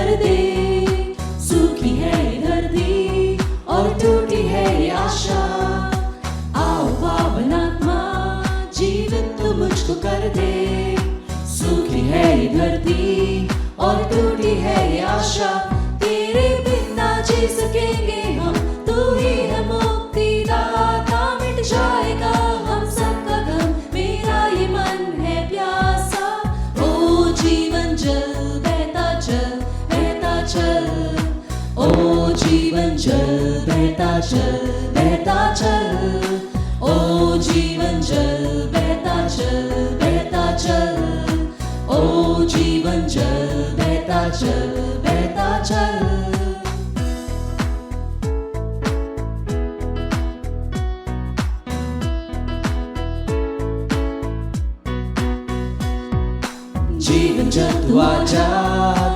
कर दे। सूखी है ये धरती और टूटी है ये आशा। आओ पावन आत्मा जीवित तू मुझको कर दे। सूखी है ये धरती और टूटी है ये आशा। तेरे बिना जी सकेंगे हम, तू ही है मुक्तिदाता। मिट जाएगा हम सबका गम, मेरा ये मन है प्यासा। ओ जीवन जल बहता चल, बहता चल। ओ जीवन जल बहता चल, बहता चल। ओ जीवन जल बहता चल, बहता चल। ओ जीवन जल बहता चल, बहता चल। जीवन जल तू आजा,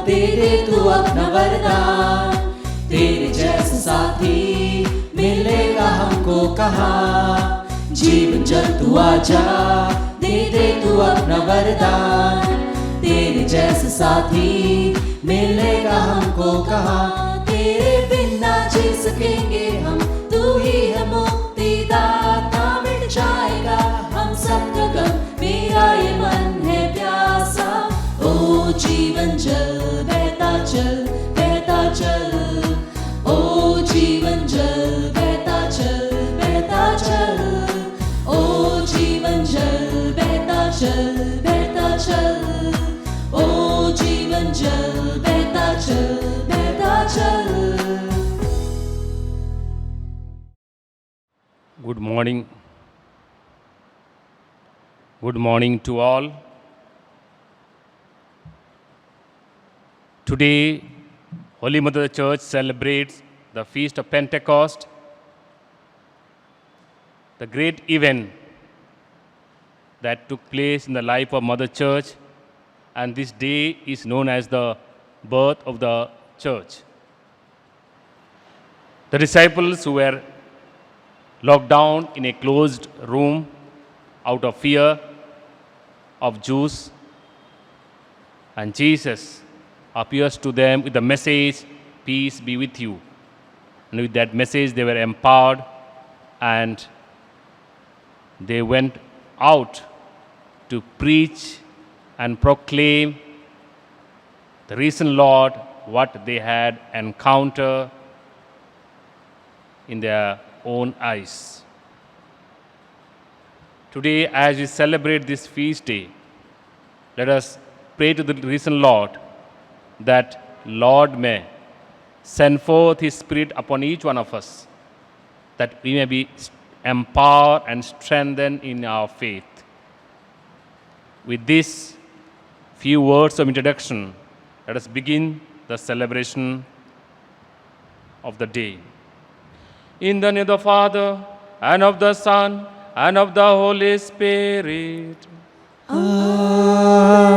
दे दे तू अपना वरदान। तेरे जैसा साथी मिलेगा हमको कहाँ। जीवन जल तू आजा, दे दे तू अपना वरदान। तेरे जैसा साथी मिलेगा हमको कहाँ। तेरे बिना जी सकेंगे हम, तू ही है मुक्तिदाता। मिट जाएगा हम सबका गम, मेरा ये मन है प्यासा। ओ जीवन जल बहता चल, बहता चल। ओ जीवन जल बहता चल, बहता चल। ओ जीवन जल बहता चल, बहता चल। ओ जीवन जल बहता चल, बहता चल। Good morning. Good morning to all. Today, Holy Mother Church celebrates the Feast of Pentecost, the great event that took place in the life of Mother Church, and this day is known as the birth of the Church. The disciples who were locked down in a closed room out of fear of Jews, and Jesus appears to them with the message, peace be with you. And with that message they were empowered, and they went out to preach and proclaim the risen Lord, what they had encountered in their own eyes. Today, as we celebrate this feast day, let us pray to the risen Lord that Lord may send forth His Spirit upon each one of us, that we may be empowered and strengthened in our faith. With these few words of introduction, let us begin the celebration of the day. In the name of the Father, and of the Son, and of the Holy Spirit. Amen.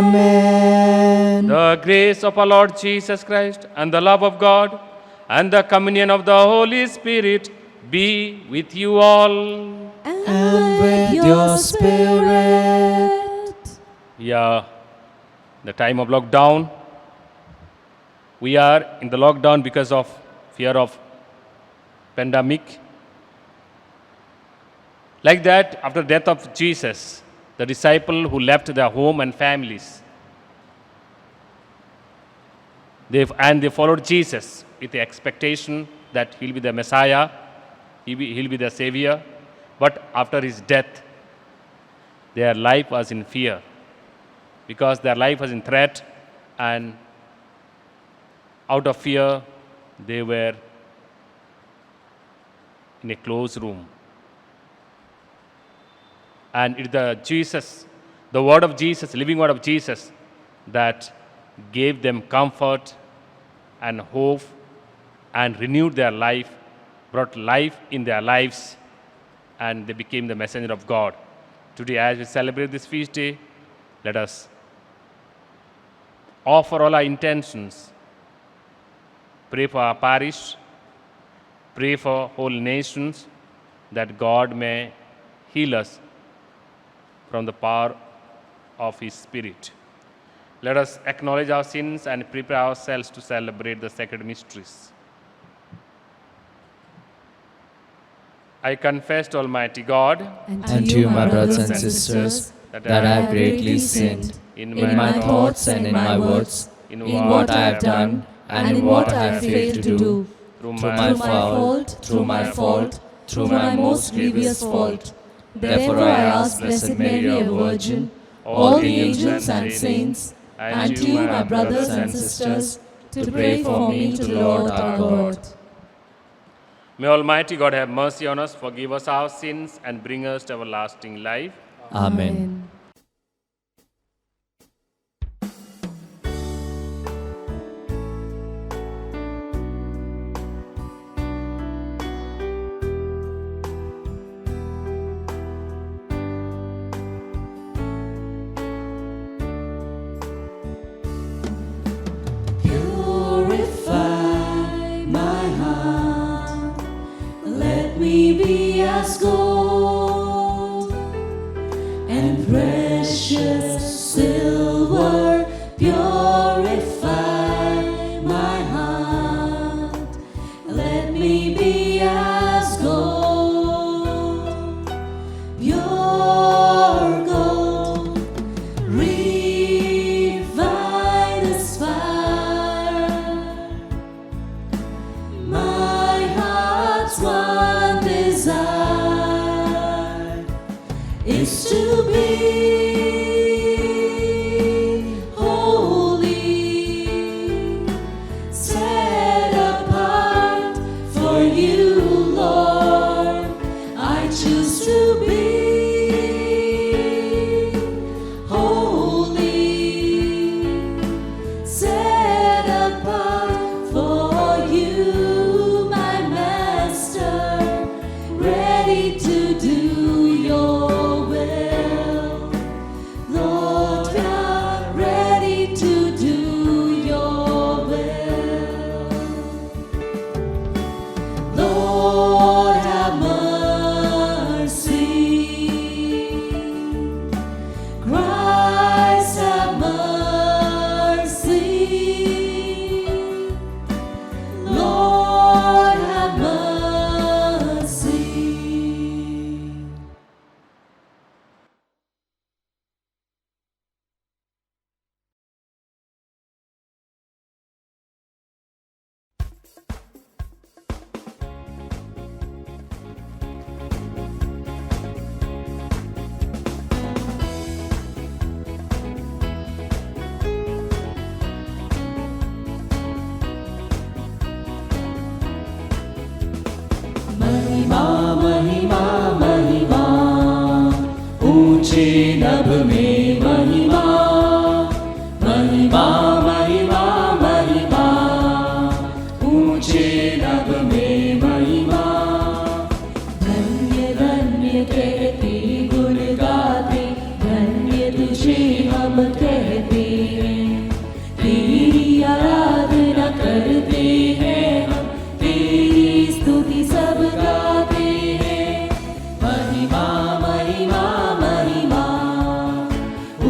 The grace of our Lord Jesus Christ, and the love of God, and the communion of the Holy Spirit be with you all. And with your spirit. Yeah, the time of lockdown. We are in the lockdown because of fear of pandemic. Like that, after the death of Jesus, the disciple who left their home and families, they followed Jesus with the expectation that he'll be the Messiah, he'll be the Savior. But after his death, their life was in fear, because their life was in threat, and out of fear, they were in a closed room. And it's the word of Jesus, living word of Jesus, that gave them comfort and hope and renewed their life, brought life in their lives, and they became the messenger of God. Today, as we celebrate this feast day, let us offer all our intentions, pray for our parish, pray for whole nations, that God may heal us from the power of His Spirit. Let us acknowledge our sins and prepare ourselves to celebrate the sacred mysteries. I confess to Almighty God And to you, my brothers and sisters, that I have greatly sinned in my thoughts and in my words, in what I have done and in what I have failed to do, through my fault, through my most grievous fault. Therefore I ask Blessed Mary, our Virgin, all the angels and saints, and you, my brothers and sisters, to pray for me to the Lord our God. May Almighty God have mercy on us, forgive us our sins, and bring us to everlasting life. Amen. Purify my heart, let me be as gold, and precious silver purify my heart, let me be as gold, pure gold, refine as fire, my heart's one desire is to be holy, set apart for you, Lord. I choose to be holy, set apart for you, my Master, ready to do your will. Lord, we are ready to do your will. Lord, have mercy. Christ, have mercy. Lord, have mercy. महिमा महिमा महिमा ऊंचे नभ में महिमा महिमा महिमा महिमा ऊंचे नभ में महिमा धन्य धन्य कहते गुण गाते धन्य तुझे हम कहते हैं तेरी आराधना करते हैं हम तेरी स्तुति सब गाते हैं महिमा महिमा महिमा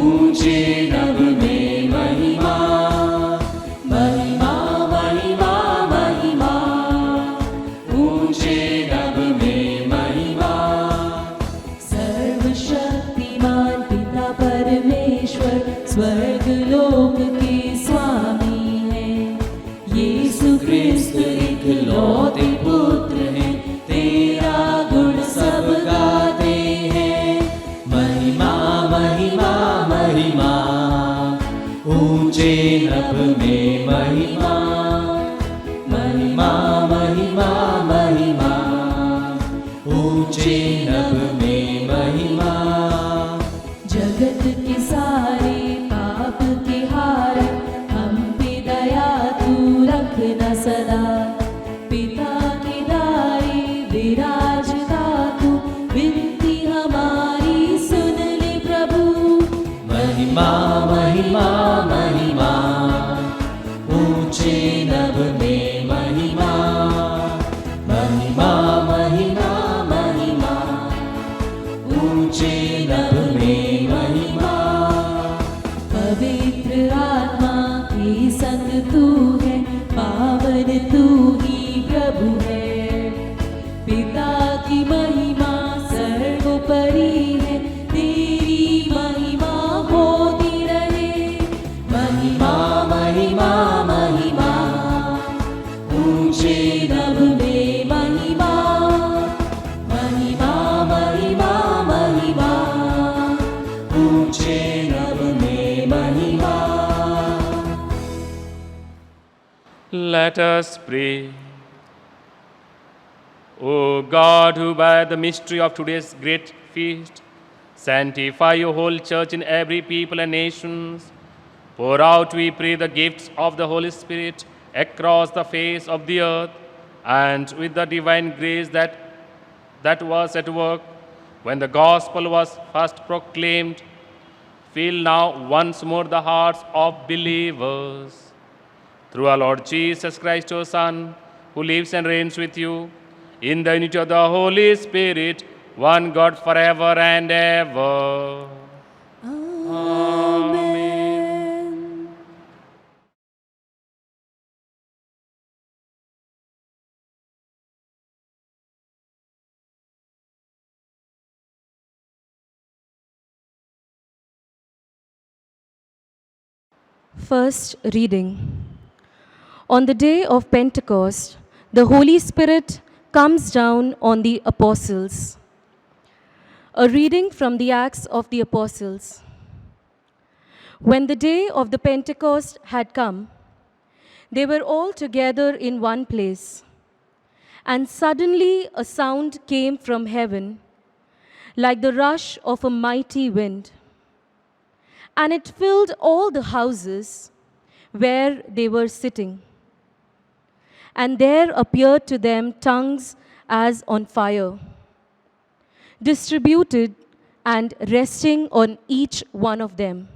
ऊंचे नभ में महिमा महिमा महिमा महिमा ऊंचे नभ में महिमा सर्वशक्तिमान पिता परमेश्वर स्वर्ग लोक के स्वामी हैं यीशु क्रिस्त इकलौते पुत्र हैं तेरा गुण सब गाते हैं महिमा महिमा महिमा ऊंचे नभ में महिमा महिमा महिमा महिमा ऊंचे नभ में महिमा जगत के सारे पाप के हारन हम पे दया तू रखना सदा पिता के दाई विराजता तू विनती हमारी सुन ले प्रभु महिमा महिमा महिमा ऊंचे नभ में महिमा महिमा महिमा महिमा ऊंचे नभ में महिमा, महिमा महिमा महिमा, ऊंचे नभ में महिमा. Let us pray. O God, who by the mystery of today's great feast sanctify your whole church in every people and nations, pour out, we pray, the gifts of the Holy Spirit across the face of the earth, and with the divine grace that was at work when the gospel was first proclaimed, fill now once more the hearts of believers. Through our Lord Jesus Christ, your Son, who lives and reigns with you, in the unity of the Holy Spirit, one God forever and ever. Amen. First reading. On the day of Pentecost, the Holy Spirit comes down on the apostles. A reading from the Acts of the Apostles. When the day of the Pentecost had come, they were all together in one place. And suddenly a sound came from heaven, like the rush of a mighty wind. And it filled all the houses where they were sitting. And there appeared to them tongues as on fire, distributed and resting on each one of them.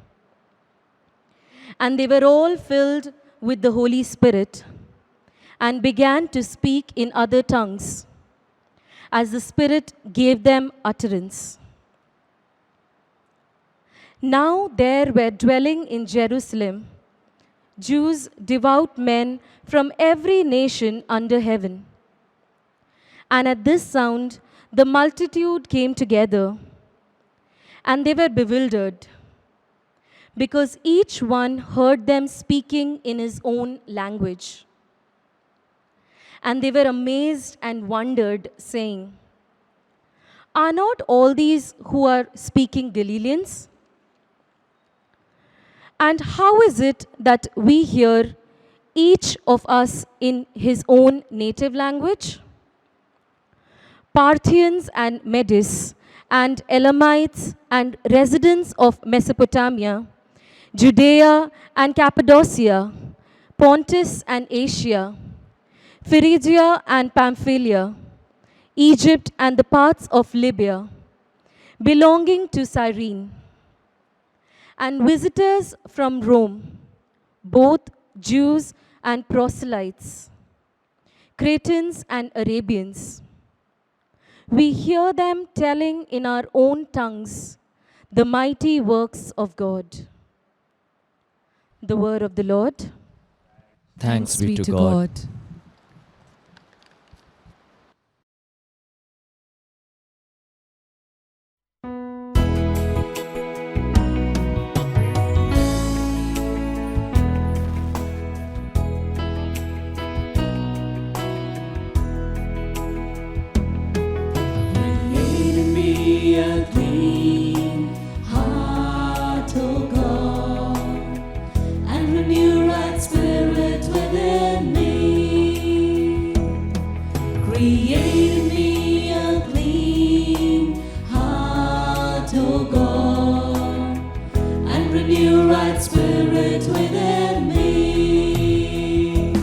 And they were all filled with the Holy Spirit and began to speak in other tongues, as the Spirit gave them utterance. Now there were dwelling in Jerusalem Jews, devout men from every nation under heaven. And at this sound, the multitude came together, and they were bewildered, because each one heard them speaking in his own language. And they were amazed and wondered, saying, "Are not all these who are speaking Galileans? And how is it that we hear each of us in his own native language? Parthians and Medes and Elamites and residents of Mesopotamia, Judea and Cappadocia, Pontus and Asia, Phrygia and Pamphylia, Egypt and the parts of Libya belonging to Cyrene, and visitors from Rome, both Jews and proselytes, Cretans and Arabians. We hear them telling in our own tongues the mighty works of God." The word of the Lord. Thanks be to God. Create in me a clean heart, O God, and renew right spirit within me. Create in me a clean heart, O God, and renew right spirit within me.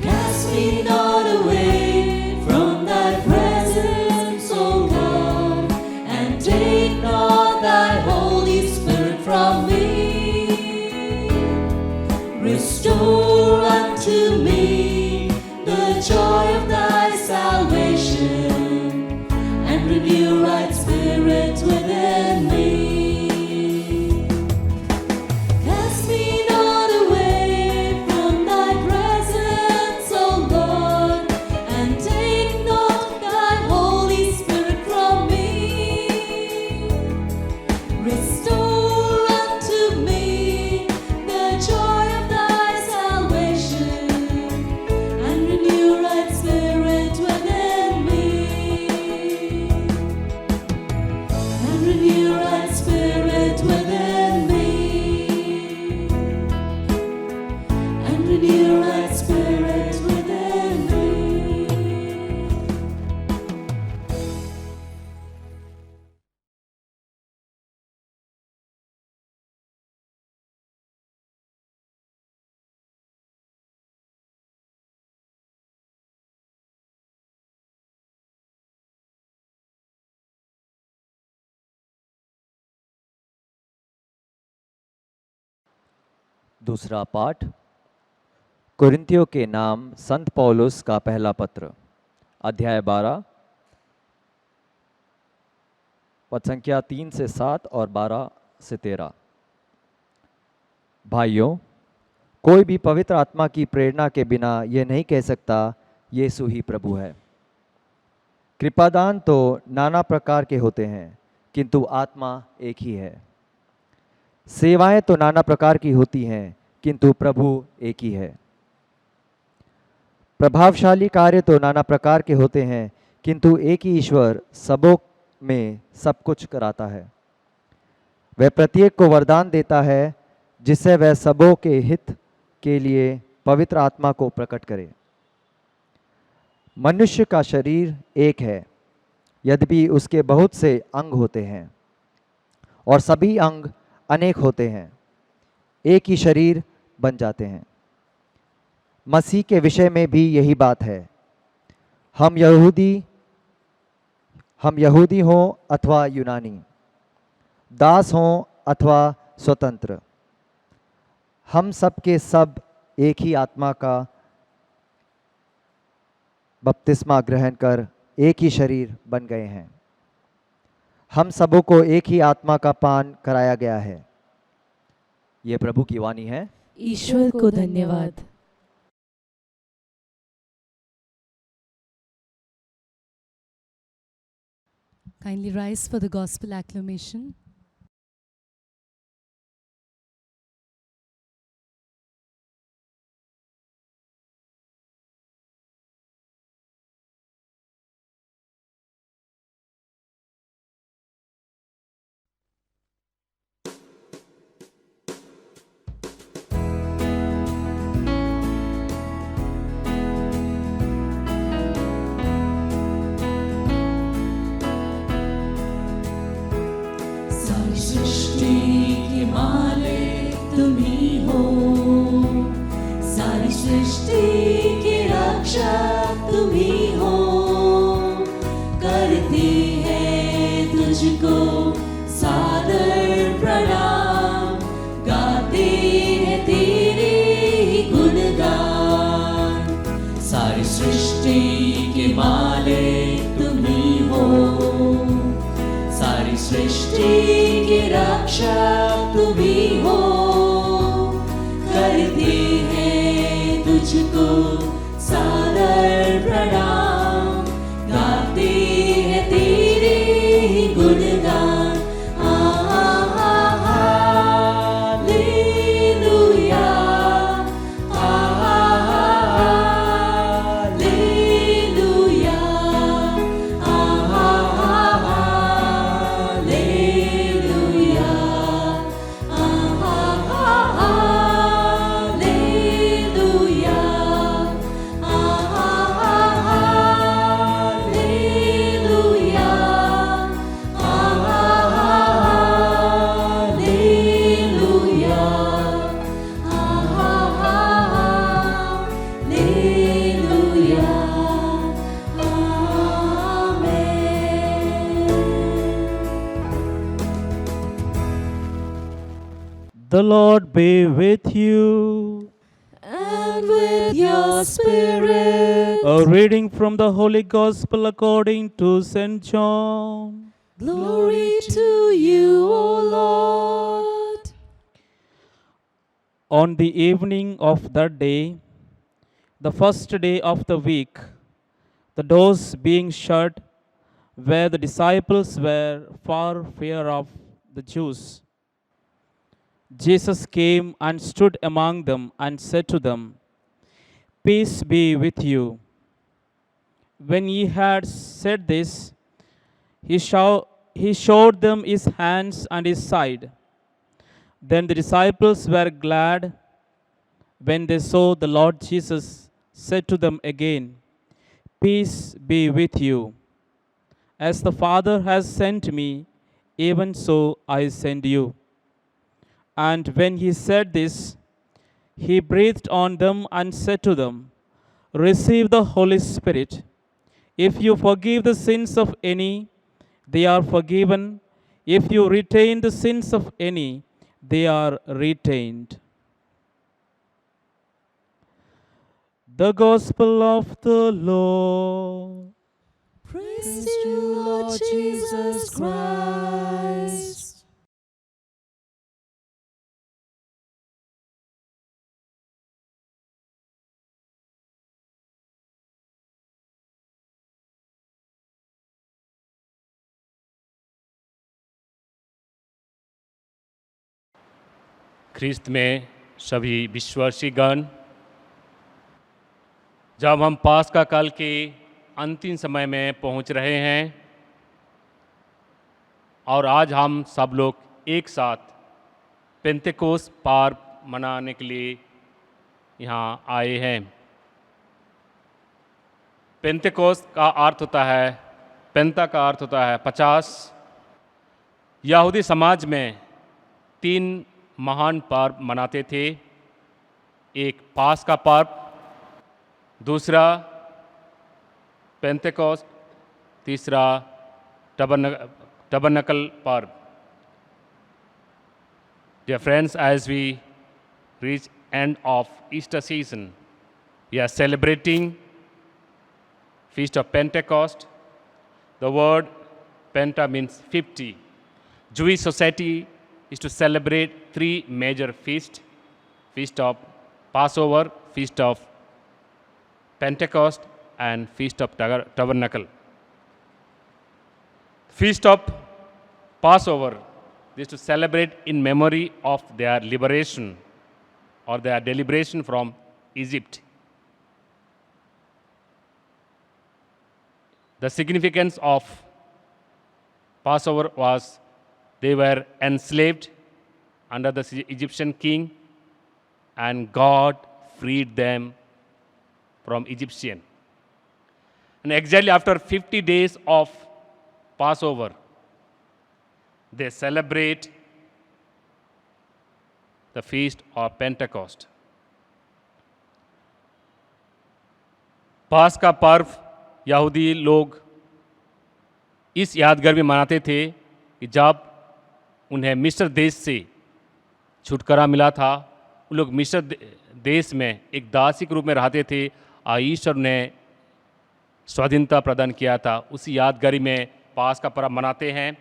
Cast me not away from thy presence, O God, and take not thy Holy Spirit from me. Restore unto me the joy of thy salvation, दूसरा पाठ कुरिन्थियों के नाम संत पौलुस का पहला पत्र, अध्याय 12, पद संख्या 3 से 7 और 12 से 13। भाइयों, कोई भी पवित्र आत्मा की प्रेरणा के बिना ये नहीं कह सकता यीशु ही प्रभु है। कृपादान तो नाना प्रकार के होते हैं, किंतु आत्मा एक ही है। सेवाएं तो नाना प्रकार की होती हैं, किंतु प्रभु एक ही है। प्रभावशाली कार्य तो नाना प्रकार के होते हैं, किंतु एक ही ईश्वर सबों में सब कुछ कराता है। वह प्रत्येक को वरदान देता है जिससे वह सबों के हित के लिए पवित्र आत्मा को प्रकट करे। मनुष्य का शरीर एक है, यद्यपि उसके बहुत से अंग होते हैं और सभी अंग अनेक होते हैं, एक ही शरीर बन जाते हैं। मसीह के विषय में भी यही बात है। हम यहूदी हों अथवा यूनानी, दास हों अथवा स्वतंत्र, हम सब के सब एक ही आत्मा का बपतिस्मा ग्रहण कर एक ही शरीर बन गए हैं। हम सबों को एक ही आत्मा का पान कराया गया है। ये प्रभु की वाणी है। ईश्वर को धन्यवाद। Kindly rise for the gospel acclamation. सारी सृष्टि के मालिक तुम ही हो, सारी सृष्टि के रक्षक तुम ही हो। करती है तुझको सादर प्रणाम, गाते हैं तेरे ही गुणगान। सारी सृष्टि के मालिक तुम ही हो, सारी सृष्टि के रक्षक तुम ही हो। करते हैं तुझको सादर प्रणाम, गाते हैं तेरे ही गुणगान। Hallelujah, hallelujah, hallelujah, hallelujah, hallelujah, hallelujah, hallelujah, amen. The Lord be with you. And with your spirit. A reading from the Holy Gospel according to St. John. Glory to you, O Lord. On the evening of that day, the first day of the week, the doors being shut, where the disciples were for fear of the Jews, Jesus came and stood among them and said to them, "Peace be with you." When he had said this, he showed them his hands and his side. Then the disciples were glad when they saw the Lord Jesus. Said to them again, "Peace be with you. As the Father has sent me, even so I send you." And when he said this, he breathed on them and said to them, "Receive the Holy Spirit. If you forgive the sins of any, they are forgiven. If you retain the sins of any, they are retained." The Gospel of the Lord. Praise to you, Lord Jesus Christ. ख्रिस्त में सभी विश्वासीगण, जब हम पास्का काल के अंतिम समय में पहुंच रहे हैं और आज हम सब लोग एक साथ पेंतेकोस्त पर्व मनाने के लिए यहाँ आए हैं। पेंतेकोस्त का अर्थ होता है, पेंता का अर्थ होता है 50। यहूदी समाज में 3 महान पर्व मनाते थे। एक पास्का पर्व, दूसरा पेंतेकोस्त, तीसरा टबरनकल पर्व। Dear friends, as we reach end of Easter season, we are celebrating Feast of Pentecost. The word Penta means 50. Jewish society is to celebrate 3 major feasts: Feast of Passover, Feast of Pentecost, and Feast of Tabernacle. Feast of Passover is to celebrate in memory of their liberation or their deliberation from Egypt. The significance of Passover was they were enslaved under the Egyptian king, and God freed them from Egyptian. And exactly after 50 days of Passover, they celebrate the feast of Pentecost. पास का पर्व यहूदी लोग इस यादगार में मनाते थे कि जब उन्हें मिस्र देश से छुटकारा मिला था। उन लोग मिस्र देश में एक दासी के रूप में रहते थे और ईश्वर ने स्वाधीनता प्रदान किया था। उसी यादगारी में पास का पर्व मनाते हैं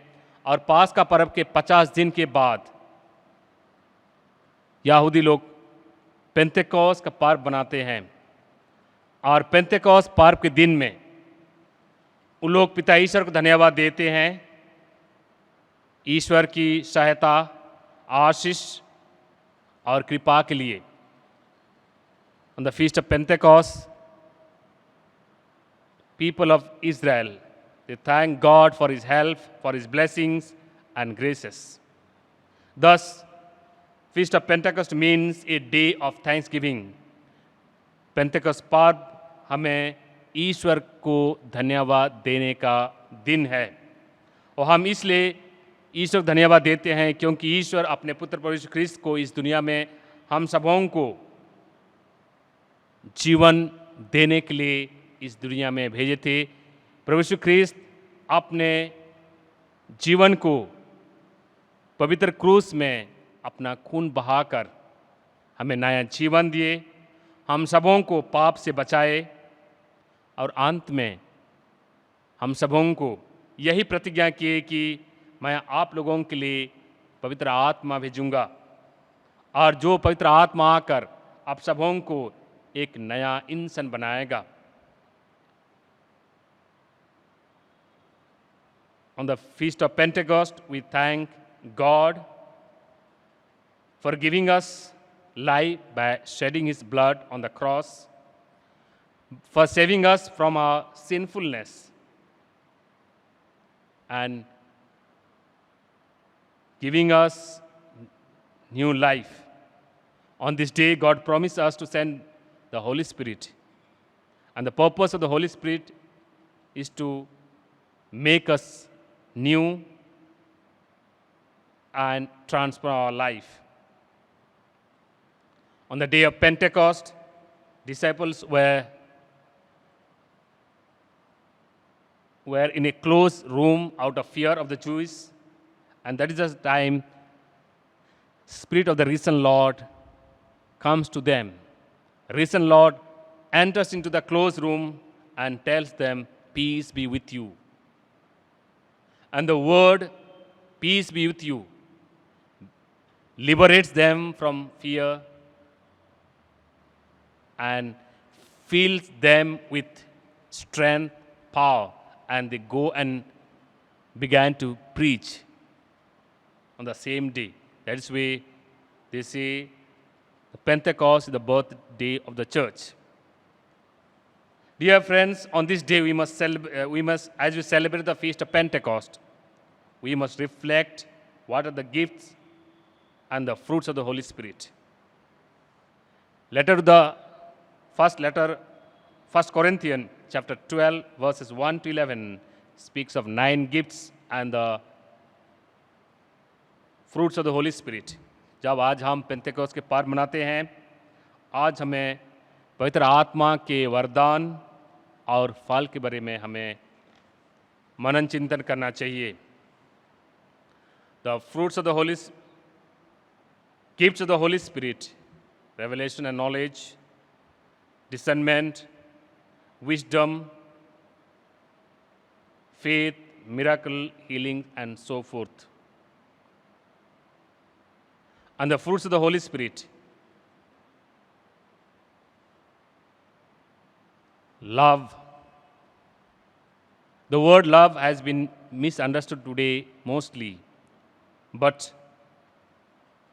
और पास का पर्व के 50 दिन के बाद यहूदी लोग पेंतेकोस्त का पर्व बनाते हैं। और पेंतेकोस्त पर्व के दिन में उन लोग पिता ईश्वर को धन्यवाद देते हैं, ईश्वर की सहायता, आशीष और कृपा के लिए। On the feast of Pentecost, people of Israel, they thank God for His help, for His blessings and graces. Thus, Feast of Pentecost means a day of thanksgiving. Pentecost पर्व हमें ईश्वर को धन्यवाद देने का दिन है और हम इसलिए ईश्वर को धन्यवाद देते हैं क्योंकि ईश्वर अपने पुत्र प्रभु यीशु ख्रिस्त को इस दुनिया में हम सबों को जीवन देने के लिए इस दुनिया में भेजे थे। प्रभु यीशु ख्रिस्त अपने जीवन को पवित्र क्रूस में अपना खून बहाकर हमें नया जीवन दिए, हम सबों को पाप से बचाए और अंत में हम सबों को यही प्रतिज्ञा किए कि मैं आप लोगों के लिए पवित्र आत्मा भेजूंगा और जो पवित्र आत्मा आकर आप सबों को एक नया इंसान बनाएगा। On the Feast of Pentecost, we thank God for giving us life by shedding His blood on the cross, for saving us from our sinfulness and giving us new life. On this day, God promised us to send the Holy Spirit. And the purpose of the Holy Spirit is to make us new and transform our life. On the day of Pentecost, disciples were in a closed room out of fear of the Jews, and that is the time Spirit of the risen Lord comes to them. Risen Lord enters into the closed room and tells them, "Peace be with you." And the word, "Peace be with you," liberates them from fear and fills them with strength, power, and they go and began to preach on the same day. That is why they say the Pentecost is the birthday of the church. Dear friends, on this day as we celebrate the feast of Pentecost, we must reflect what are the gifts and the fruits of the Holy Spirit. First Corinthians chapter 12, verses 1 to 11 speaks of 9 gifts and the fruits of the Holy Spirit. जब आज हम Pentecost के पर्व मनाते हैं, आज हमें पवित्र आत्मा के वरदान और फल के बारे में हमें मनन चिंतन करना चाहिए. The fruits of the gifts of the Holy Spirit, revelation and knowledge, discernment, wisdom, faith, miracle, healing, and so forth. And the fruits of the Holy Spirit, love. The word love has been misunderstood today mostly. But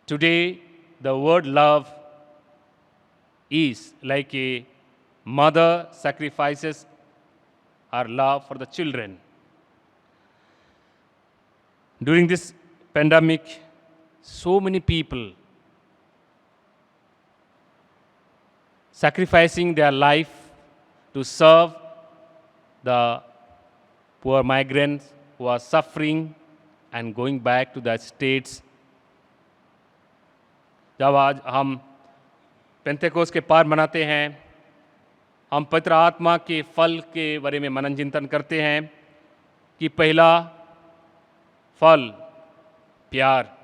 today, the word love is like a mother sacrifices her love for the children. During this pandemic, so many people sacrificing their life to serve the poor migrants who are suffering and going back to their states. जब आज हम Pentecost के पर्व मनाते हैं, हम पवित्र आत्मा के फल के बारे में मनन चिंतन करते हैं कि पहला फल प्यार.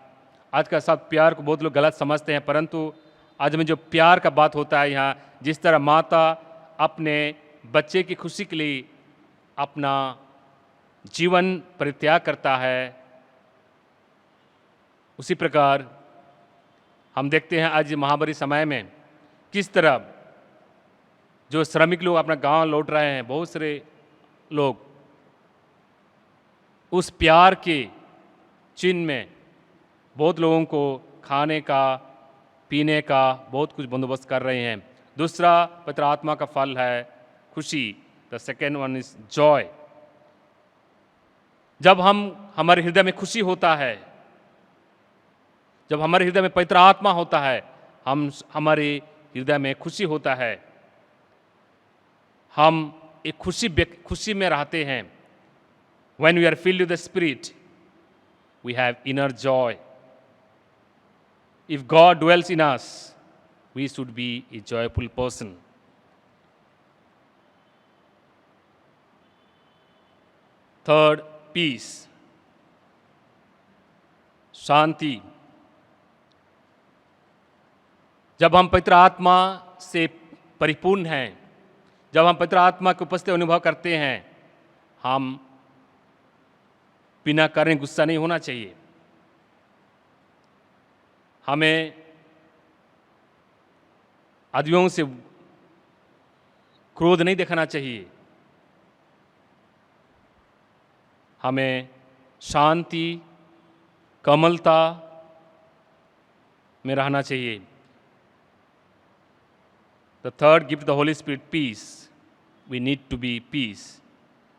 आज का सब प्यार को बहुत लोग गलत समझते हैं, परंतु आज में जो प्यार का बात होता है यहाँ, जिस तरह माता अपने बच्चे की खुशी के लिए अपना जीवन परित्याग करता है, उसी प्रकार हम देखते हैं आज महामारी समय में किस तरह जो श्रमिक लोग अपना गांव लौट रहे हैं, बहुत सारे लोग उस प्यार के चिन्ह में बहुत लोगों को खाने का, पीने का बहुत कुछ बंदोबस्त कर रहे हैं. दूसरा पवित्र आत्मा का फल है खुशी. The second one is Joy. जब हमारे हृदय में खुशी होता है, जब हमारे हृदय में पवित्र आत्मा होता है, हमारे हृदय में खुशी होता है, हम एक खुशी में रहते हैं. When we are filled with the Spirit, we have inner joy. If God dwells in us, we should be a joyful person. Third, peace. शांति. जब हम पवित्र आत्मा से परिपूर्ण हैं, जब हम पवित्र आत्मा की उपस्थिति अनुभव करते हैं, हम बिना कारण गुस्सा नहीं होना चाहिए. हमें आदमियों से क्रोध नहीं दिखाना चाहिए. हमें शांति, कोमलता में रहना चाहिए. The third gift of the Holy Spirit, peace. We need to be peace.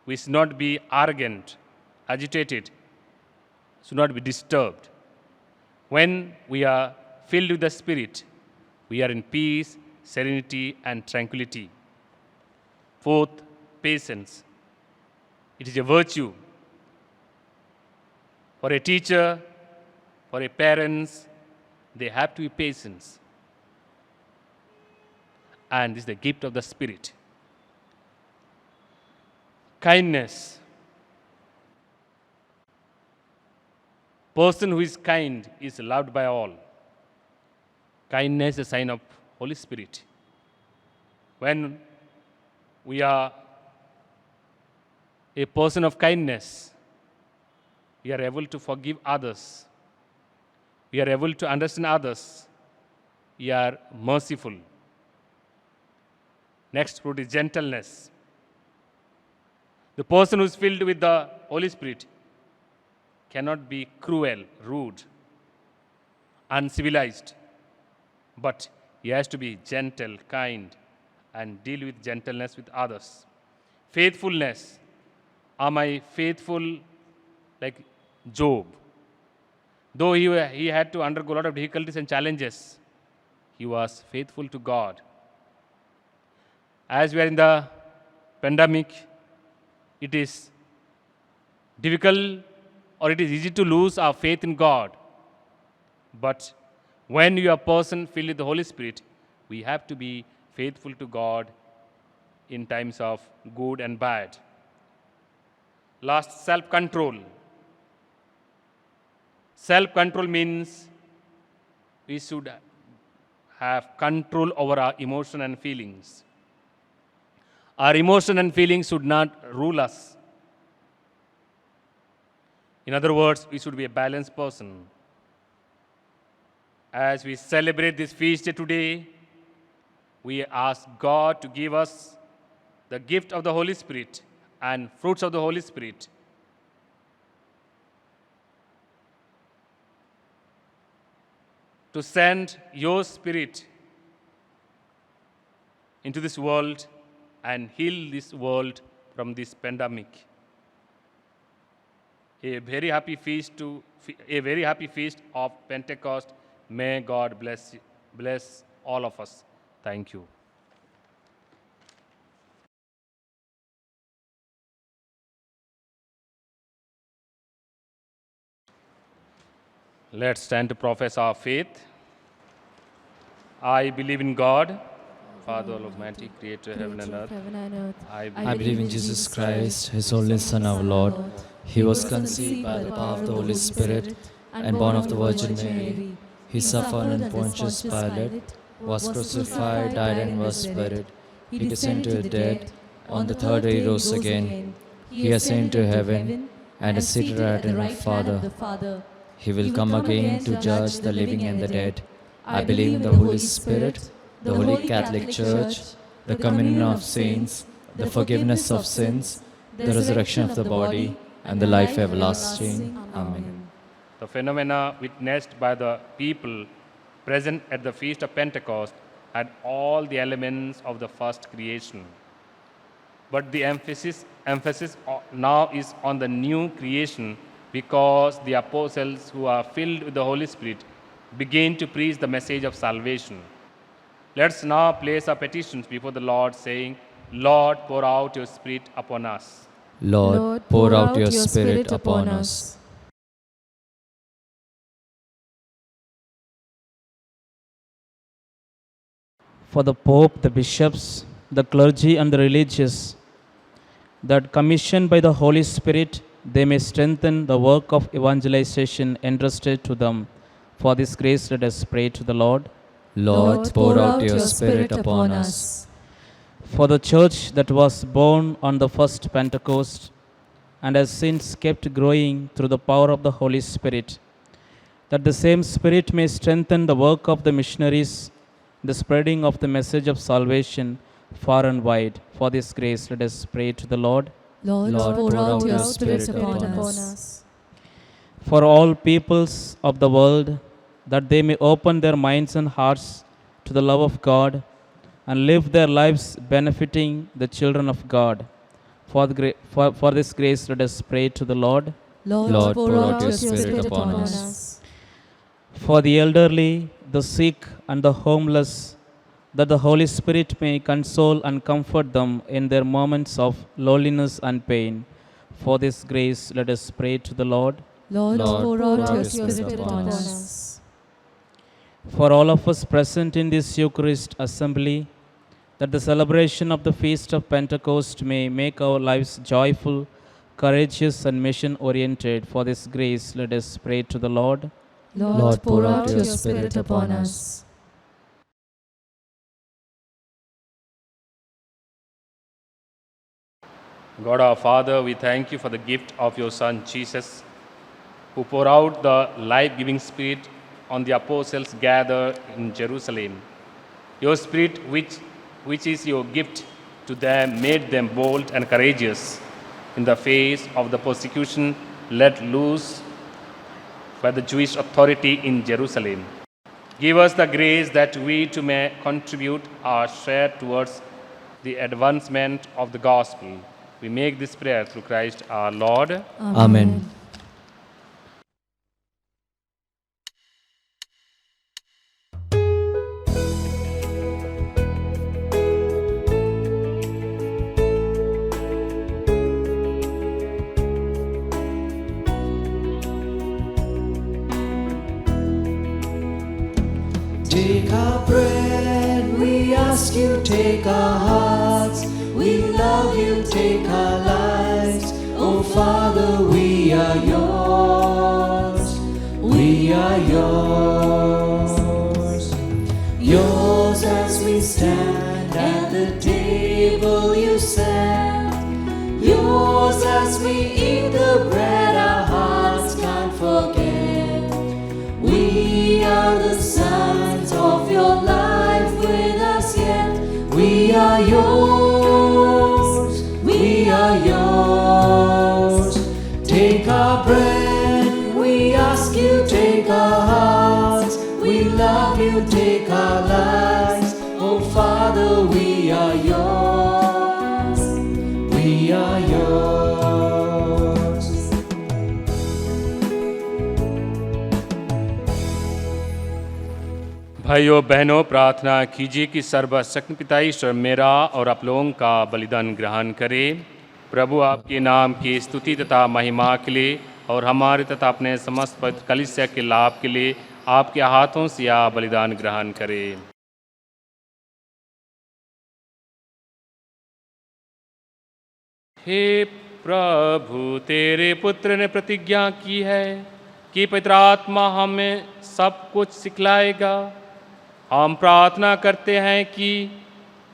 We should not be arrogant, agitated, should not be disturbed. When we are filled with the Spirit, we are in peace, serenity, and tranquility. Fourth, patience. It is a virtue. For a teacher, for a parents, they have to be patient. And this is the gift of the Spirit. Kindness. Person who is kind is loved by all. Kindness is a sign of Holy Spirit. when we are a person of kindness, we are able to forgive others, we are able to understand others, we are merciful. Next fruit is gentleness. The person who is filled with the Holy Spirit cannot be cruel, rude, uncivilized, but he has to be gentle, kind, and deal with gentleness with others. Faithfulness. Am I faithful like Job? Though he had to undergo a lot of difficulties and challenges, he was faithful to God. As we are in the pandemic, it is difficult or it is easy to lose our faith in God. But when you are a person filled with the Holy Spirit, we have to be faithful to God in times of good and bad. Last, self-control. Self-control means we should have control over our emotion and feelings. Our emotion and feelings should not rule us. In other words, we should be a balanced person. As we celebrate this feast day today, we ask God to give us the gift of the Holy Spirit and fruits of the Holy Spirit. To send your Spirit into this world and heal this world from this pandemic. A very happy feast of Pentecost. May God bless all of us. Thank you. Let's stand to profess our faith. I believe in God, Father Almighty, Creator of heaven and earth. I I believe in Jesus Christ, His only Son, our Lord. He was conceived by the power of the Holy Spirit and born of the Virgin Mary. He suffered under Pontius Pilate, was crucified, died, and was buried. He descended to the dead. On the third day he rose again. He ascended to heaven and is seated at the right hand of the Father. He will come again to judge the living and the dead. I believe in the Holy Spirit, the Holy Catholic Church, the communion of saints, the forgiveness of sins, the resurrection of the body, and the life everlasting. Amen. The phenomena witnessed by the people present at the Feast of Pentecost had all the elements of the first creation. But the emphasis now is on the new creation, because the apostles who are filled with the Holy Spirit begin to preach the message of salvation. Let's now place our petitions before the Lord, saying, Lord, pour out your Spirit upon us. Lord, pour out your Spirit upon us. For the Pope, the bishops, the clergy, and the religious, that commissioned by the Holy Spirit, they may strengthen the work of evangelization entrusted to them. For this grace, let us pray to the Lord. Lord, pour out your Spirit upon us. For the church that was born on the first Pentecost and has since kept growing through the power of the Holy Spirit, that the same Spirit may strengthen the work of the missionaries, the spreading of the message of salvation far and wide. For this grace, let us pray to the Lord. Lord, pour out your Spirit upon upon us. us. For all peoples of the world, that they may open their minds and hearts to the love of God and live their lives benefiting the children of God. For this grace, let us pray to the Lord. Lord, pour out your Spirit upon us. For the elderly, the sick, and the homeless, that the Holy Spirit may console and comfort them in their moments of loneliness and pain. For this grace, let us pray to the Lord. Lord, pour out your Spirit Spirit upon upon us. us. For all of us present in this Eucharist assembly, that the celebration of the Feast of Pentecost may make our lives joyful, courageous, and mission-oriented. For this grace, let us pray to the Lord. Lord, pour out your Spirit upon us. God our Father, we thank you for the gift of your Son Jesus, who poured out the life-giving Spirit on the apostles gathered in Jerusalem. Your Spirit, which is your gift to them, made them bold and courageous in the face of the persecution let loose by the Jewish authority in Jerusalem. Give us the grace that we too may contribute our share towards the advancement of the gospel. We make this prayer through Christ our Lord. Amen. Take our bread, we ask you, take our hearts. We love you, take our lives. Oh Father, we are yours. We are yours. Yours as we stand at the table you set. Yours as we eat the bread our hearts can't forget. We are the sons of your life with us yet. We are yours, we are yours. Take our bread, we ask you, take our hearts. We love you, take our lives. Oh Father, we are yours, we are yours. भाइयों बहनों, प्रार्थना कीजिए कि सर्वशक्ति पिता ईश्वर मेरा और आप लोगों का बलिदान ग्रहण करे। प्रभु आपके नाम की स्तुति तथा महिमा के लिए और हमारे तथा अपने समस्त पवित्र कलीसिया के लाभ के लिए आपके हाथों से यह बलिदान ग्रहण करे। हे प्रभु, तेरे पुत्र ने प्रतिज्ञा की है कि पवित्र आत्मा हमें सब कुछ सिखलाएगा। हम प्रार्थना करते हैं कि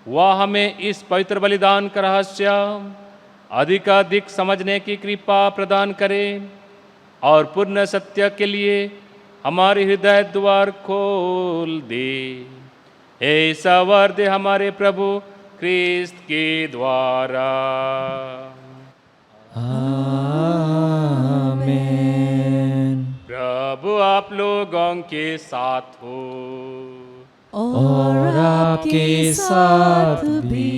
वह हमें इस पवित्र बलिदान का रहस्य अधिकाधिक समझने की कृपा प्रदान करे और पूर्ण सत्य के लिए हमारे हृदय द्वार खोल दे। ऐसा वर दे हमारे प्रभु क्रिस्त के द्वारा। आमेन। प्रभु आप लोगों के साथ हो और आपके साथ भी।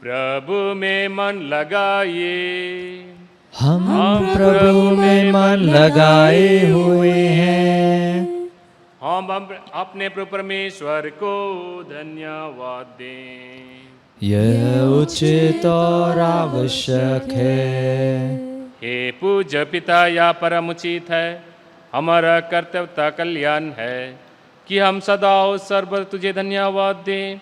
प्रभु में मन लगाइए, हम प्रभु में मन लगाए हुए हैं। हम अपने प्रभु परमेश्वर को धन्यवाद दें। यह उचित और आवश्यक है। हे पूज्य पिता, यह परम उचित है, हमारा कर्तव्य कल्याण है कि हम सदा और सर्वदा तुझे धन्यवाद दें।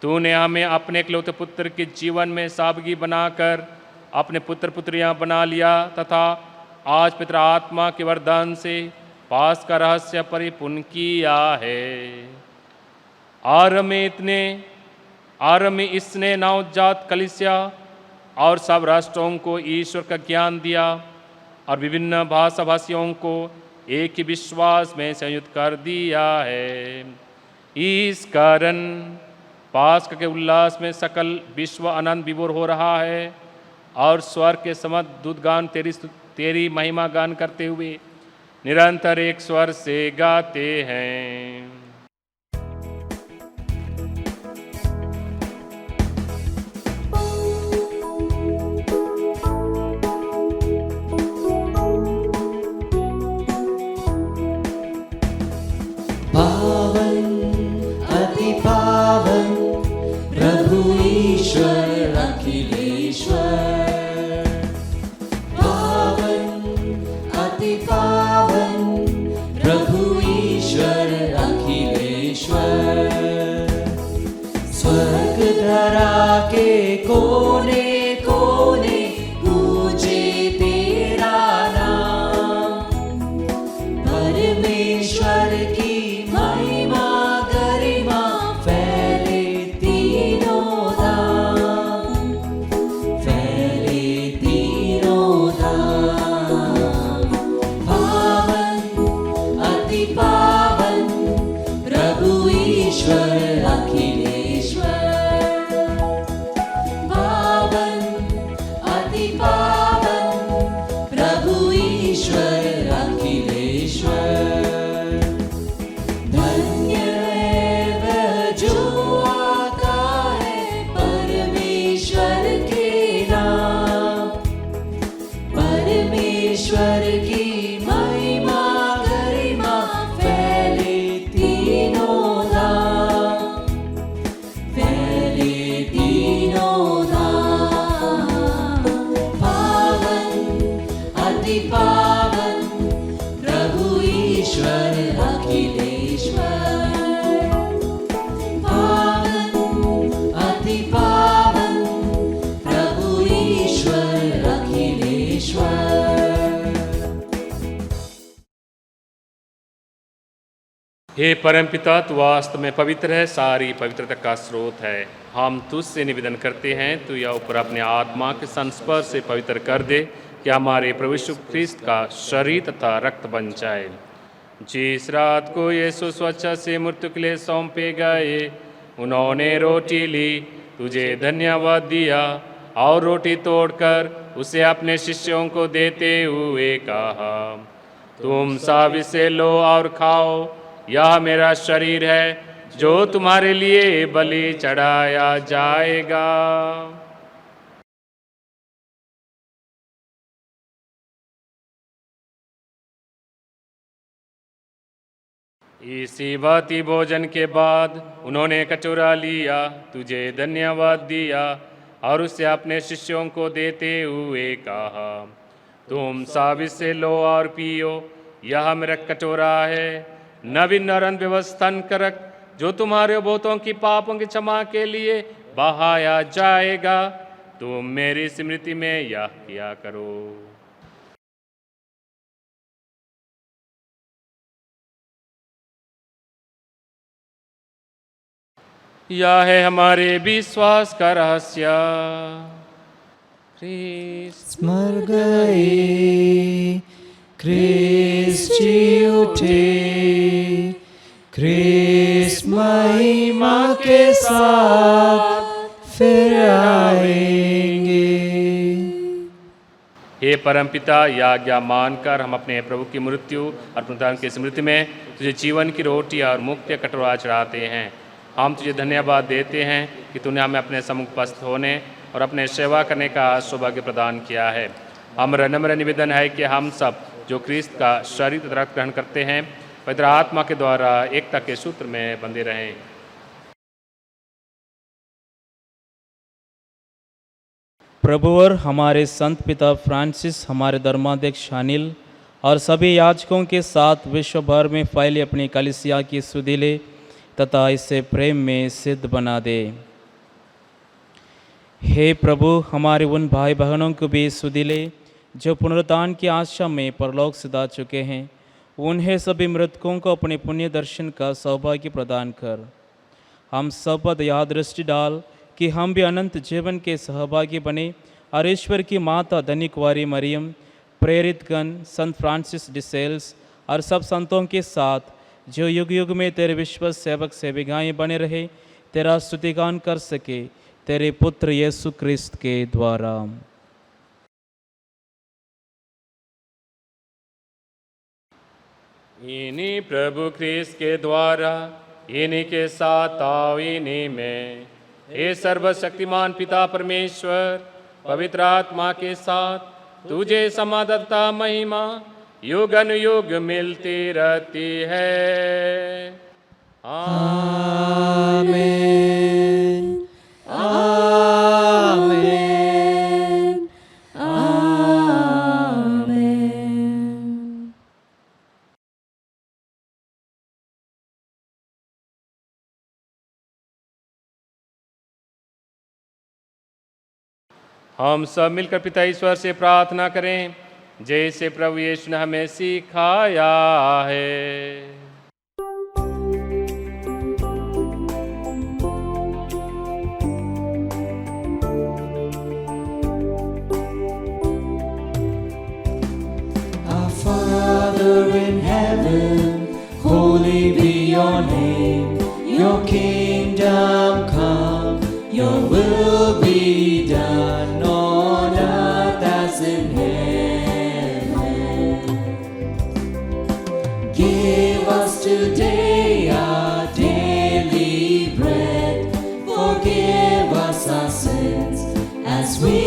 तूने हमें अपने इकलौते पुत्र के जीवन में साबगी बनाकर अपने पुत्र पुत्रियां बना लिया तथा आज पिता आत्मा के वरदान से पास का रहस्य परिपूर्ण किया है। आरंभ में इसने नवजात कलीसिया और सब राष्ट्रों को ईश्वर का ज्ञान दिया और विभिन्न भाषा भाषियों को एक ही विश्वास में संयुक्त कर दिया है। इस कारण पास्क के उल्लास में सकल विश्व आनंद विभोर हो रहा है और स्वर्ग के समस्त दूतगान तेरी महिमा गान करते हुए निरंतर एक स्वर से गाते हैं। कोने कोने पूजे तेरा नाम। परमेश्वर की महिमा गरिमा फैले तीनों धाम। हे परमपिता, तू वास्तव में पवित्र है, सारी पवित्रता का स्रोत है। हम तुझसे निवेदन करते हैं, तू यह ऊपर अपने आत्मा के संस्पर्श से पवित्र कर दे कि हमारे प्रभु यीशु ख्रिस्त का शरीर तथा रक्त बन जाए। जिस रात को यीशु स्वच्छ से मृत्यु के लिए सौंपे गए, उन्होंने रोटी ली, तुझे धन्यवाद दिया और रोटी तोड़कर उसे अपने शिष्यों को देते हुए कहा, तुम सब इसे लो और खाओ, यह मेरा शरीर है जो तुम्हारे लिए बलि चढ़ाया जाएगा। इसी भांति भोजन के बाद उन्होंने कटोरा लिया, तुझे धन्यवाद दिया और उसे अपने शिष्यों को देते हुए कहा, तुम सब इससे लो और पियो, यह मेरा कटोरा है नवीन और अनव्यवस्थान करक जो तुम्हारे बहुतों की पापों की क्षमा के लिए बहाया जाएगा। तुम मेरी स्मृति में यह किया करो। यह है हमारे विश्वास का रहस्य। ख्रीस्त मर गए, ख्रीस्त जी उठे, ख्रीस्त महिमा के साथ फिर आएंगे। हे परमपिता, यह आज्ञा मानकर हम अपने प्रभु की मृत्यु और पुनरुत्थान की स्मृति में तुझे जीवन की रोटी और मुक्ति का कटोरा चढ़ाते हैं। हम तुझे धन्यवाद देते हैं कि तूने हमें अपने सम्मुख उपस्थित होने और अपने सेवा करने का सौभाग्य प्रदान किया है। हमारा नम्र निवेदन है कि हम सब जो ख्रीस्त का शरीर तथा रक्त ग्रहण करते हैं, पवित्र आत्मा के द्वारा एकता के सूत्र में बंधे रहें। प्रभुवर हमारे संत पिता फ्रांसिस, हमारे धर्माध्यक्ष अनिल और सभी याजकों के साथ विश्व भर में फैली अपनी कलीसिया की सुधि ले तथा इसे प्रेम में सिद्ध बना दे। हे प्रभु, हमारे उन भाई बहनों को भी सुधि ले जो पुनरुत्थान की आशा में परलोक सिधा चुके हैं, उन्हें सभी मृतकों को अपने पुण्य दर्शन का सौभाग्य प्रदान कर। हम सब पर दया दृष्टि डाल कि हम भी अनंत जीवन के सहभागी बने और ईश्वर की माता धन्य कुंवारी मरियम, प्रेरित गण, संत फ्रांसिस डी सेल्स और सब संतों के साथ जो युग युग में तेरे विश्वास सेवक सेविकाएं बने रहे, तेरा स्तुतिगान कर सके, तेरे पुत्र यीशु क्रिस्त के द्वारा। इन्हीं प्रभु ख्रीस्त के द्वारा, इन्हीं के साथ आओ, इन्हीं में, हे सर्वशक्तिमान पिता परमेश्वर, पवित्र आत्मा के साथ तुझे समाधता महिमा युग अनुयुग मिलती रहती है। आमीन, आमीन, आमीन। हम सब मिलकर पिता ईश्वर से प्रार्थना करें, जैसे प्रभु यीशु ने हमें सिखाया है। Our Father in heaven, holy be your name. Your kingdom come, your will be done on earth as in heaven. Give us today our daily bread. Forgive us our sins as we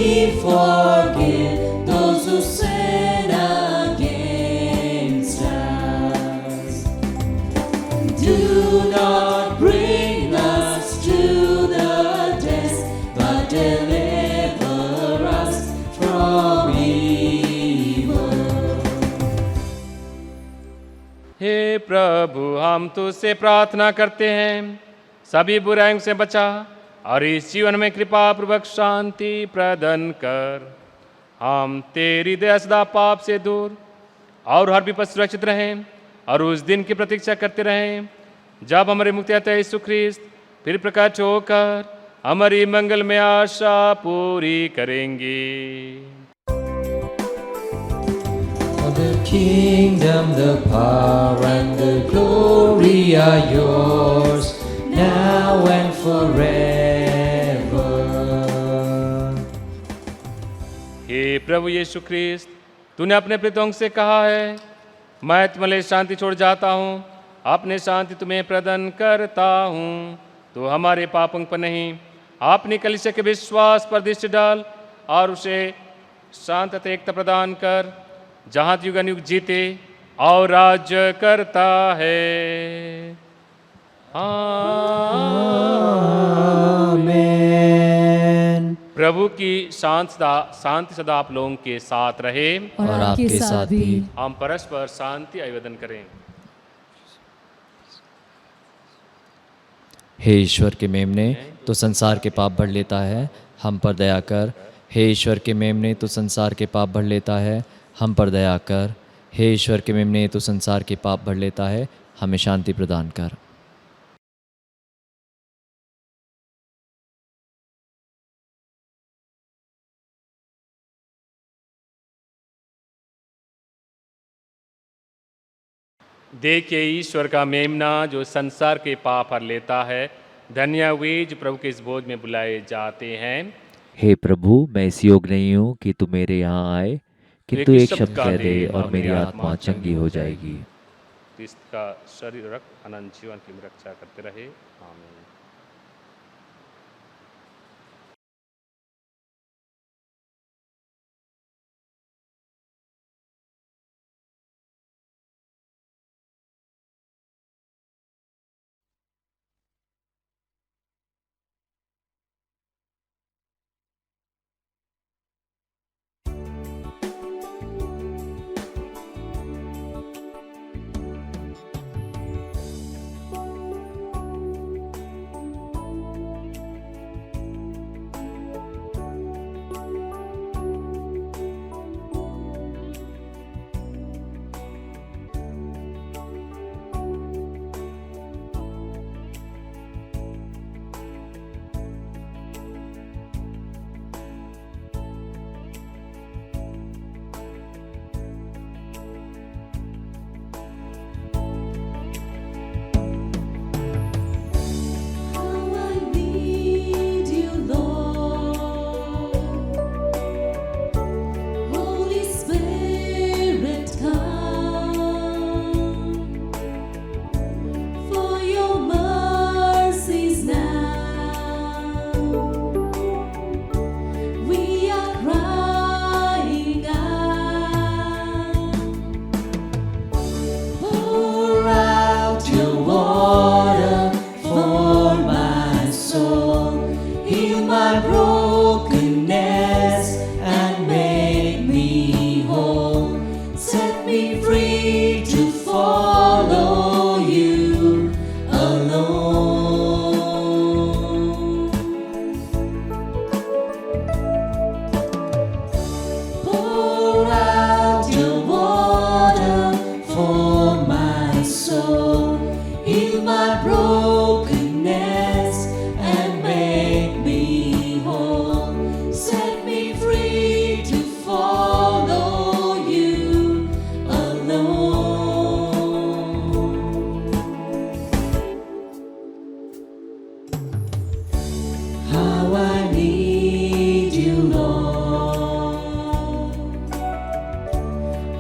forgive those who sin against us. Do not bring us to the test, but deliver us from evil. हे प्रभु, हम तुझसे प्रार्थना करते हैं, सभी बुराइयों से बचा और इस जीवन में कृपा पूर्वक शांति प्रदान कर। हम तेरी दया सदा पाप से दूर और हर विपद सुरक्षित रहें और उस दिन की प्रतीक्षा करते रहें जब हमारे मुक्तिदाता यीशु ख्रिस्त फिर प्रकट होकर हमारी मंगलमय आशा पूरी करेंगे। The kingdom, the power and the glory are yours, now and forever. हे प्रभु यीशु ख्रिस्त, तूने अपने प्रेरितों से कहा है, मैं तुम्हारे लिए शांति छोड़ जाता हूँ, अपने शांति तुम्हें प्रदान करता हूँ। तो हमारे पापों पर नहीं, अपनी कलीसिया के विश्वास पर दृष्टि डाल और उसे शांतता एकता प्रदान कर, जहाँ युगानुयुग जीते और राज्य करता है। आमीन। प्रभु की शांति सदा आप लोगों के साथ रहे और आपके साथ भी। हम परस्पर शांति आवेदन करें। हे ईश्वर के मेमने, तो संसार के पाप भर लेता है, हम पर दया कर। हे ईश्वर के मेमने, तो संसार के पाप भर लेता है, हम पर दया कर। हे ईश्वर के मेमने, तो संसार के पाप भर लेता है, हमें शांति प्रदान कर। देखिए ईश्वर का मेमना जो संसार के पाप हर लेता है। धन्य वे जो प्रभु के इस भोज में बुलाए जाते हैं। हे प्रभु, मैं इस योग नहीं हूँ कि तू मेरे यहाँ आए, किंतु एक शब्द कह दे और मेरी आत्मा चंगी हो जाएगी। इसका शरीर रख अनंत जीवन की रक्षा करते रहे। आमीन।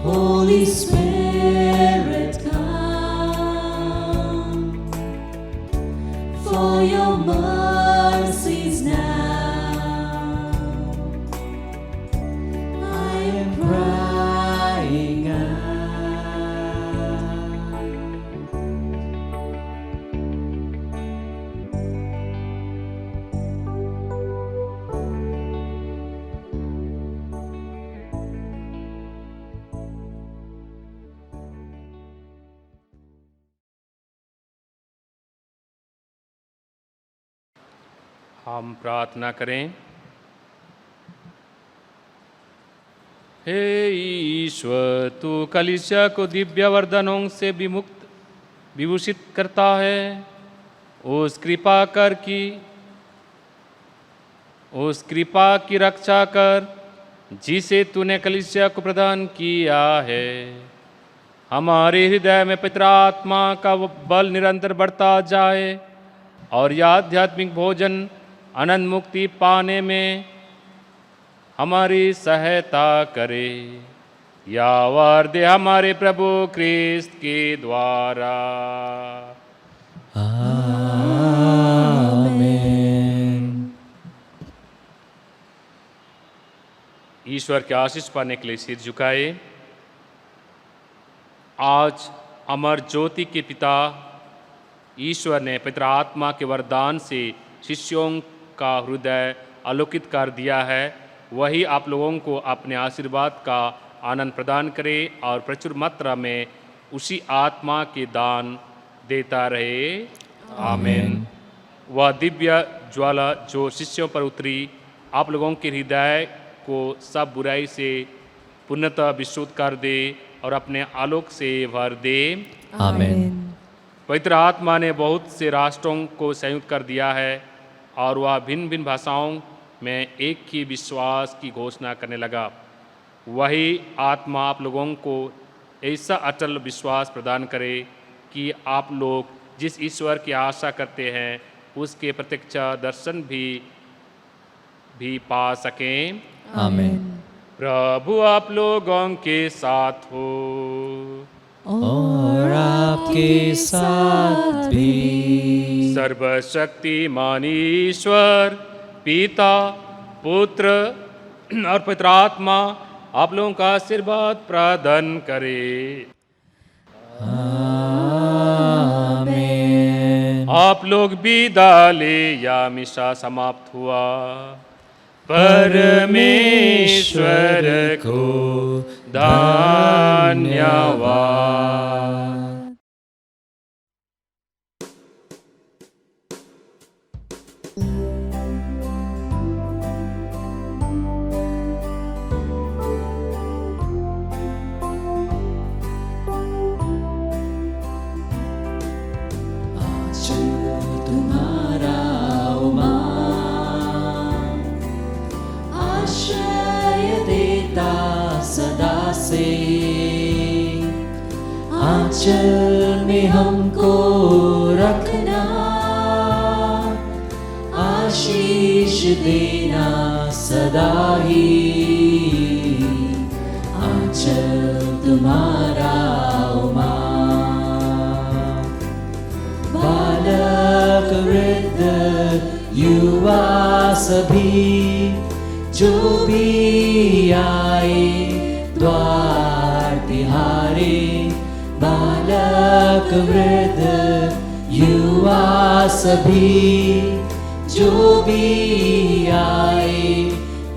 Holy Spirit, come, for your mercies now. I am crying out. हम प्रार्थना करें। हे ईश्वर, तू कलीसिया को दिव्य वरदानों से विमुक्त विभूषित करता है। उस कृपा की रक्षा कर जिसे तूने कलीसिया को प्रदान किया है। हमारे हृदय में पवित्र आत्मा का बल निरंतर बढ़ता जाए और यह आध्यात्मिक भोजन अनंत मुक्ति पाने में हमारी सहायता करे। या वार्दे हमारे प्रभु क्रिस्त के द्वारा। ईश्वर के आशीष पाने के लिए सिर झुकाए। आज अमर ज्योति के पिता ईश्वर ने पवित्र आत्मा के वरदान से शिष्यों का हृदय आलोकित कर दिया है। वही आप लोगों को अपने आशीर्वाद का आनंद प्रदान करे और प्रचुर मात्रा में उसी आत्मा के दान देता रहे। आमीन। वह दिव्य ज्वाला जो शिष्यों पर उतरी आप लोगों के हृदय को सब बुराई से पूर्णतः विशुद्ध कर दे और अपने आलोक से भर दे। आमीन। पवित्र आत्मा ने बहुत से राष्ट्रों को संयुक्त कर दिया है और वह भिन्न भिन्न भाषाओं में एक ही विश्वास की घोषणा करने लगा। वही आत्मा आप लोगों को ऐसा अटल विश्वास प्रदान करे कि आप लोग जिस ईश्वर की आशा करते हैं उसके प्रत्यक्ष दर्शन भी पा सकें। आमीन। प्रभु आप लोगों के साथ हो और आपके साथ भी। सर्वशक्तिमान ईश्वर पिता पुत्र और पवित्र आत्मा आप लोगों का आशीर्वाद प्रदान करे। आमीन। आप लोग विदा ले या मिशा समाप्त हुआ। परमेश्वर को धन्यवाद। आंचल में हमको रखना, आशीष देना सदा ही। आंचल तुम्हारा बालक वृद्ध युवा सभी जो भी आए द्वार तिहारे। बालक वृद्ध युवा सभी जो भी आए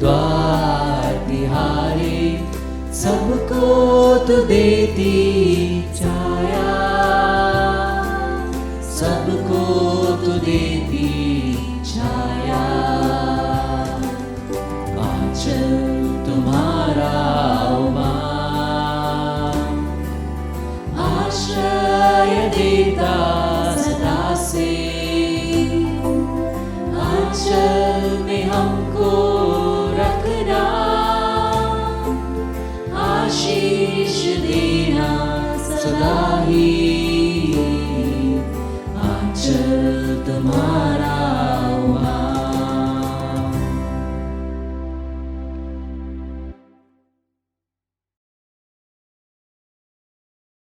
द्वार तिहारे। सबको तो देती